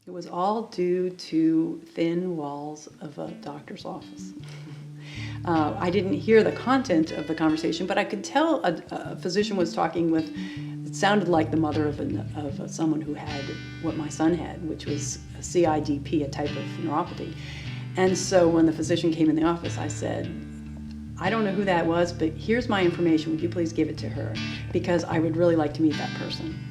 It was all due to thin walls of a doctor's office. I didn't hear the content of the conversation, but I could tell a physician was talking with, it sounded like the mother of someone who had what my son had, which was a CIDP, a type of neuropathy. And so when the physician came in the office, I said, I don't know who that was, but here's my information. Would you please give it to her? Because I would really like to meet that person.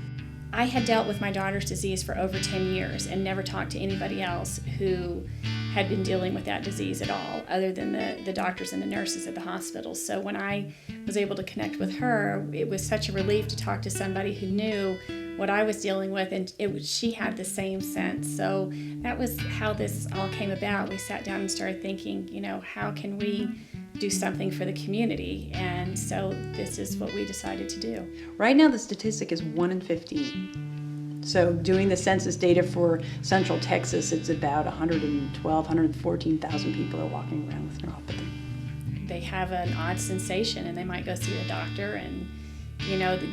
I had dealt with my daughter's disease for over 10 years and never talked to anybody else who had been dealing with that disease at all, other than the doctors and the nurses at the hospital. So when I was able to connect with her, it was such a relief to talk to somebody who knew what I was dealing with, and she had the same sense. So that was how this all came about. We sat down and started thinking, how can we do something for the community? And so this is what we decided to do. Right now the statistic is 1 in 15. So doing the census data for Central Texas, it's about 114,000 people are walking around with neuropathy. They have an odd sensation and they might go see a doctor, and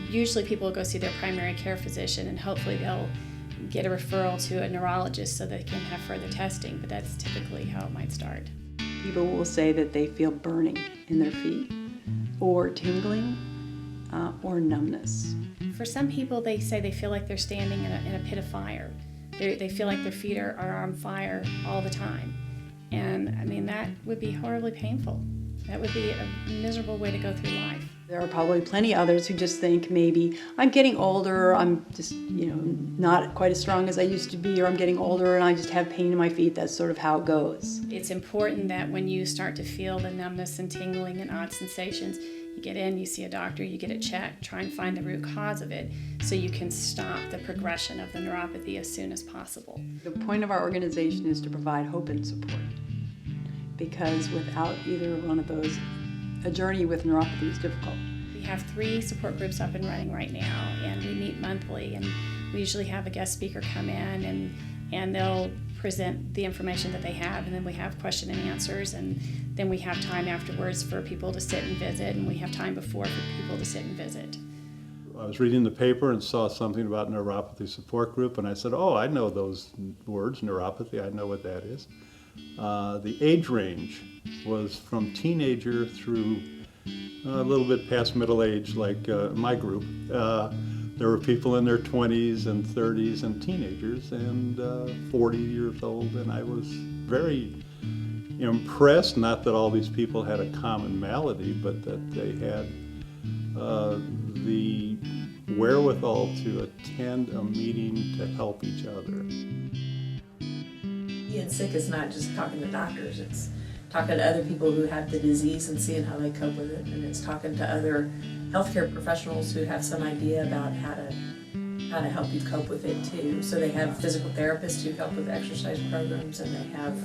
usually people will go see their primary care physician and hopefully they'll get a referral to a neurologist so they can have further testing, but that's typically how it might start. People will say that they feel burning in their feet, or tingling, or numbness. For some people, they say they feel like they're standing in a pit of fire. They feel like their feet are on fire all the time. And that would be horribly painful. That would be a miserable way to go through life. There are probably plenty others who just think maybe I'm getting older, I'm just, not quite as strong as I used to be, or I'm getting older and I just have pain in my feet. That's sort of how it goes. It's important that when you start to feel the numbness and tingling and odd sensations, you get in, you see a doctor, you get it checked, try and find the root cause of it so you can stop the progression of the neuropathy as soon as possible. The point of our organization is to provide hope and support, because without either one of those, a journey with neuropathy is difficult. We have 3 support groups up and running right now, and we meet monthly, and we usually have a guest speaker come in and they'll present the information that they have, and then we have question and answers, and then we have time afterwards for people to sit and visit, and we have time before for people to sit and visit. I was reading the paper and saw something about neuropathy support group, and I said, I know those words, neuropathy, I know what that is. The age range was from teenager through a little bit past middle age, like my group. There were people in their 20s and 30s and teenagers and 40 years old, and I was very impressed, not that all these people had a common malady, but that they had the wherewithal to attend a meeting to help each other. Being sick is not just talking to doctors, it's talking to other people who have the disease and seeing how they cope with it, and it's talking to other healthcare professionals who have some idea about how to help you cope with it too. So they have physical therapists who help with exercise programs, and they have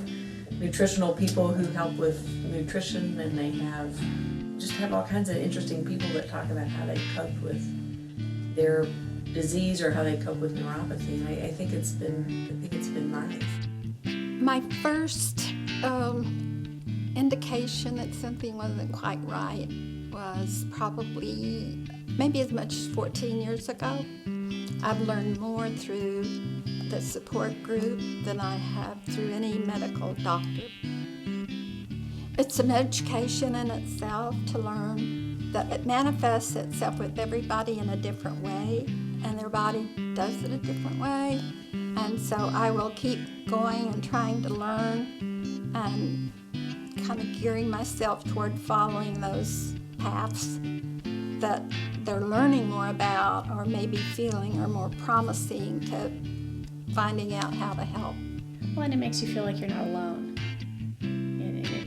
nutritional people who help with nutrition, and they have all kinds of interesting people that talk about how they cope with their disease or how they cope with neuropathy. And I think it's been nice. My first indication that something wasn't quite right was probably maybe as much as 14 years ago. I've learned more through the support group than I have through any medical doctor. It's an education in itself to learn that it manifests itself with everybody in a different way, and their body does it a different way. And so I will keep going and trying to learn and kind of gearing myself toward following those paths that they're learning more about, or maybe feeling are more promising to finding out how to help. Well, and it makes you feel like you're not alone.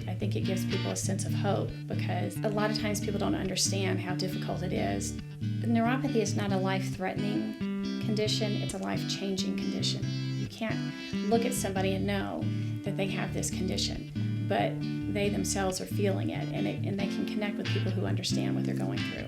I think it gives people a sense of hope, because a lot of times people don't understand how difficult it is. Neuropathy is not a life-threatening condition, it's a life-changing condition. You can't look at somebody and know that they have this condition, but they themselves are feeling it, and they can connect with people who understand what they're going through.